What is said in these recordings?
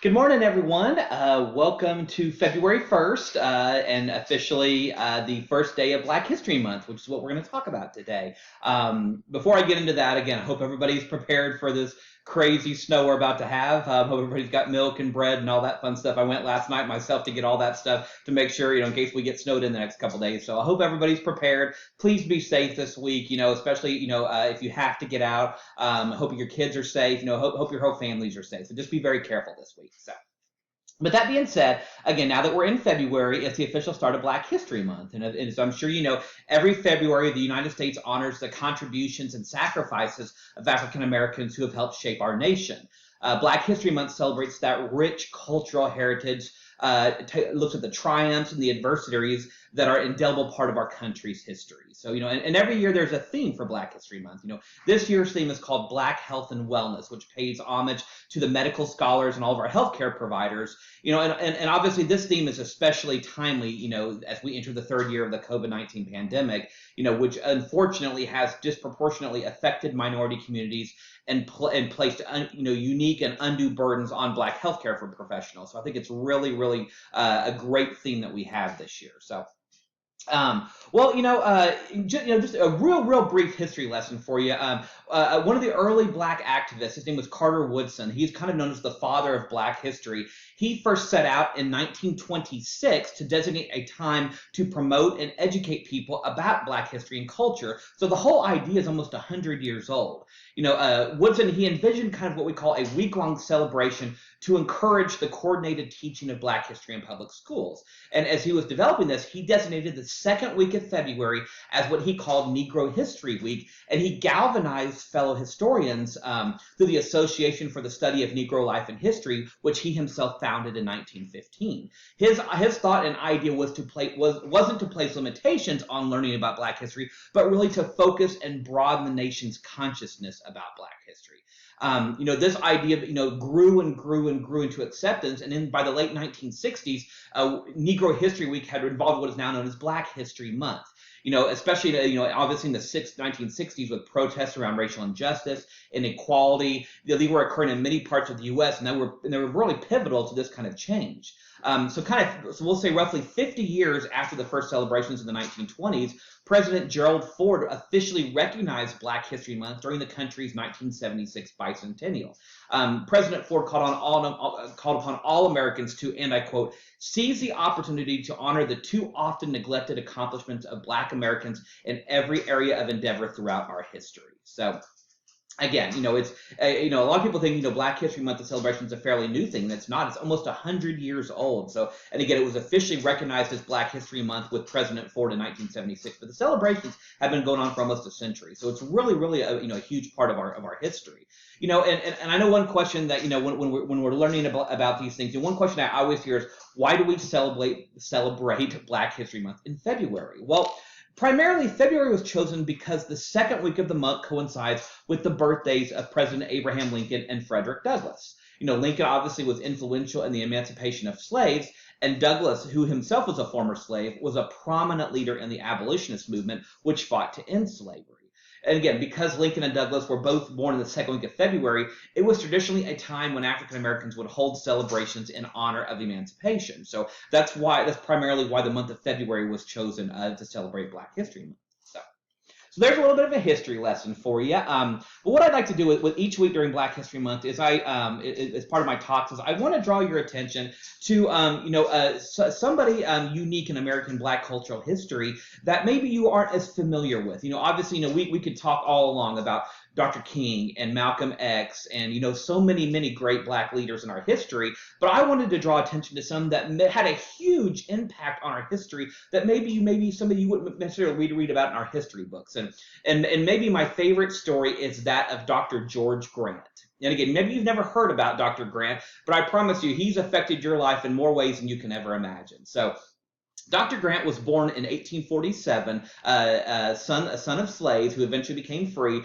Good morning, everyone. Welcome to February 1st and officially the first day of Black History Month, which is what we're going to talk about today. Before I get into that, again, I hope everybody's prepared for this crazy snow we're about to have. Hope everybody's got milk and bread and all that fun stuff. I went last night myself to get all that stuff to make sure, in case we get snowed in the next couple days. So I hope everybody's prepared. Please be safe this week, especially, if you have to get out. Hope your kids are safe, hope your whole families are safe. So just be very careful this week. But that being said, again, now that we're in February, it's the official start of Black History Month. And so I'm sure you know, every February, the United States honors the contributions and sacrifices of African Americans who have helped shape our nation. Black History Month celebrates that rich cultural heritage, looks at the triumphs and the adversities that are an indelible part of our country's history. So, and every year there's a theme for Black History Month. This year's theme is called Black Health and Wellness, which pays homage to the medical scholars and all of our healthcare providers. And obviously this theme is especially timely, as we enter the third year of the COVID-19 pandemic, which unfortunately has disproportionately affected minority communities and placed unique and undue burdens on Black healthcare for professionals. So I think it's really a great theme that we have this year. So. Just a real brief history lesson for you. One of the early Black activists, his name was Carter Woodson. He's kind of known as the father of Black history. He first set out in 1926 to designate a time to promote and educate people about Black history and culture. So the whole idea is almost 100 years old. Woodson, he envisioned kind of what we call a week-long celebration to encourage the coordinated teaching of Black history in public schools. And as he was developing this, he designated the second week of February as what he called Negro History Week, and he galvanized fellow historians through the Association for the Study of Negro Life and History, which he himself founded in 1915. His thought and idea wasn't to place limitations on learning about Black history, but really to focus and broaden the nation's consciousness about Black history. This idea, grew into acceptance. And then by the late 1960s, Negro History Week had involved what is now known as Black History Month. Especially, obviously in the 1960s with protests around racial injustice, inequality, they were occurring in many parts of the U.S. and they were really pivotal to this kind of change. So we'll say roughly 50 years after the first celebrations in the 1920s, President Gerald Ford officially recognized Black History Month during the country's 1976 bicentennial. President Ford called upon all Americans to, and I quote, seize the opportunity to honor the too often neglected accomplishments of Black Americans in every area of endeavor throughout our history. So. Again, it's a lot of people think Black History Month, the celebration, is a fairly new thing. And it's not. It's almost 100 years old. So, and again, it was officially recognized as Black History Month with President Ford in 1976. But the celebrations have been going on for almost a century. So it's really a huge part of our history. And I know one question that when we're learning about these things, one question I always hear is, why do we celebrate Black History Month in February? Well. Primarily, February was chosen because the second week of the month coincides with the birthdays of President Abraham Lincoln and Frederick Douglass. Lincoln obviously was influential in the emancipation of slaves, and Douglass, who himself was a former slave, was a prominent leader in the abolitionist movement, which fought to end slavery. And again, because Lincoln and Douglass were both born in the second week of February, it was traditionally a time when African Americans would hold celebrations in honor of emancipation. So that's primarily why the month of February was chosen to celebrate Black History Month. So there's a little bit of a history lesson for you. But what I'd like to do with each week during Black History Month is as part of my talks, is I want to draw your attention to somebody unique in American Black cultural history that maybe you aren't as familiar with. Obviously, we could talk all along about Dr. King and Malcolm X and, so many great Black leaders in our history. But I wanted to draw attention to some that had a huge impact on our history that maybe somebody you wouldn't necessarily read about in our history books. And maybe my favorite story is that of Dr. George Grant. And again, maybe you've never heard about Dr. Grant, but I promise you, he's affected your life in more ways than you can ever imagine. So Dr. Grant was born in 1847, a son of slaves who eventually became free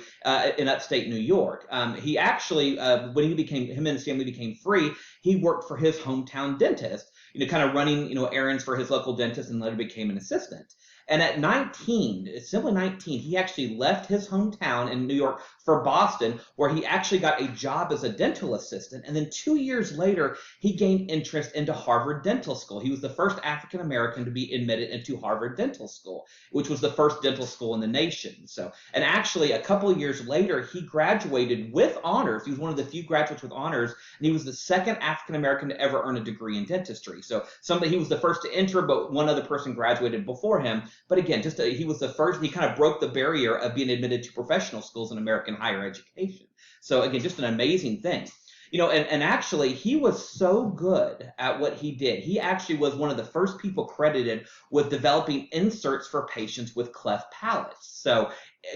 in upstate New York. He actually, when him and his family became free, he worked for his hometown dentist, kind of running, errands for his local dentist, and later became an assistant. And at 19, simply 19, he actually left his hometown in New York for Boston, where he actually got a job as a dental assistant. And then 2 years later, he gained interest into Harvard Dental School. He was the first African American to be admitted into Harvard Dental School, which was the first dental school in the nation. So, and actually, a couple of years later, he graduated with honors. He was one of the few graduates with honors, and he was the second African American to ever earn a degree in dentistry. So, he was the first to enter, but one other person graduated before him. But again, he was the first. He kind of broke the barrier of being admitted to professional schools in American higher education. So again, just an amazing thing. And actually, he was so good at what he did. He actually was one of the first people credited with developing inserts for patients with cleft palates. So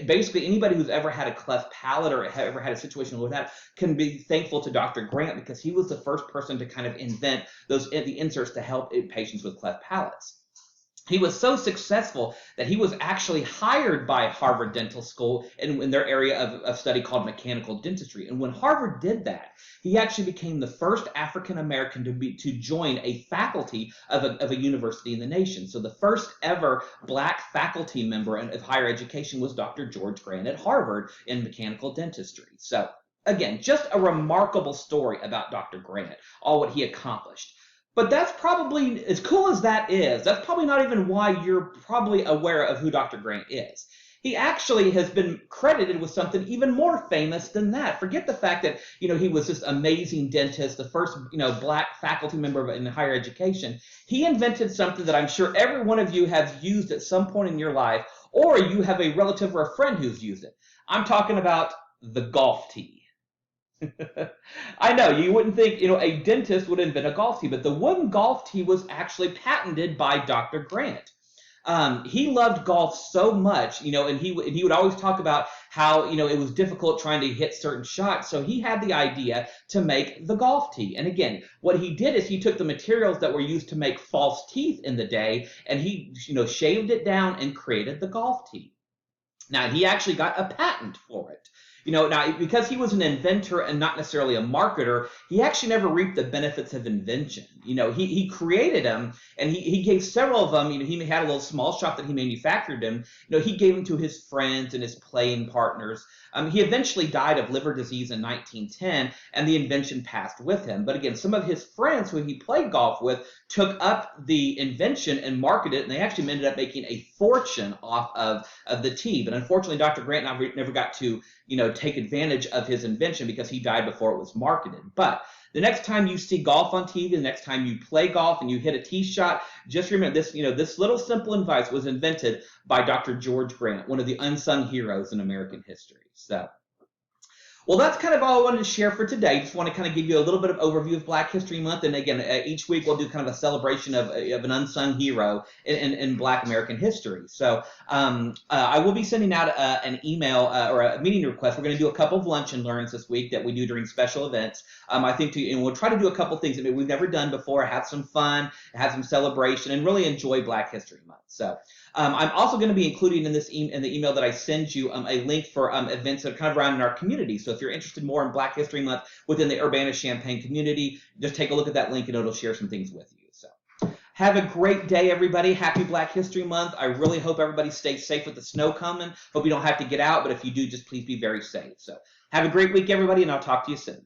basically, anybody who's ever had a cleft palate or ever had a situation with that can be thankful to Dr. Grant, because he was the first person to kind of invent the inserts to help patients with cleft palates. He was so successful that he was actually hired by Harvard Dental School in their area of study called mechanical dentistry. And when Harvard did that, he actually became the first African American to join a faculty of a university in the nation. So the first ever black faculty member of higher education was Dr. George Grant at Harvard in mechanical dentistry. So again, just a remarkable story about Dr. Grant, all what he accomplished. But that's probably, as cool as that is, that's probably not even why you're probably aware of who Dr. Grant is. He actually has been credited with something even more famous than that. Forget the fact that, he was this amazing dentist, the first, black faculty member in higher education. He invented something that I'm sure every one of you has used at some point in your life, or you have a relative or a friend who's used it. I'm talking about the golf tee. I know, you wouldn't think, a dentist would invent a golf tee, but the wooden golf tee was actually patented by Dr. Grant. He loved golf so much, and he would always talk about how, it was difficult trying to hit certain shots. So he had the idea to make the golf tee. And again, what he did is he took the materials that were used to make false teeth in the day, and he, shaved it down and created the golf tee. Now, he actually got a patent for it. Now, because he was an inventor and not necessarily a marketer, he actually never reaped the benefits of invention. He created them, and he gave several of them. He had a little small shop that he manufactured them. He gave them to his friends and his playing partners. He eventually died of liver disease in 1910, and the invention passed with him. But again, some of his friends who he played golf with took up the invention and marketed it, and they actually ended up making a fortune off of the tee. But unfortunately, Dr. Grant never got to take advantage of his invention because he died before it was marketed. But the next time you see golf on TV, the next time you play golf and you hit a tee shot, just remember this, this little simple advice was invented by Dr. George Grant, one of the unsung heroes in American history. So, well, that's kind of all I wanted to share for today. Just want to kind of give you a little bit of overview of Black History Month. And again, each week we'll do kind of a celebration of an unsung hero in Black American history. So I will be sending out an email or a meeting request. We're going to do a couple of lunch and learns this week that we do during special events. I think and we'll try to do a couple things that we've never done before, have some fun, have some celebration, and really enjoy Black History Month. So I'm also going to be including in the email that I send you a link for events that are kind of around in our community. So if you're interested more in Black History Month within the Urbana-Champaign community, just take a look at that link and it'll share some things with you. So have a great day, everybody. Happy Black History Month. I really hope everybody stays safe with the snow coming. Hope you don't have to get out, but if you do, just please be very safe. So have a great week, everybody, and I'll talk to you soon.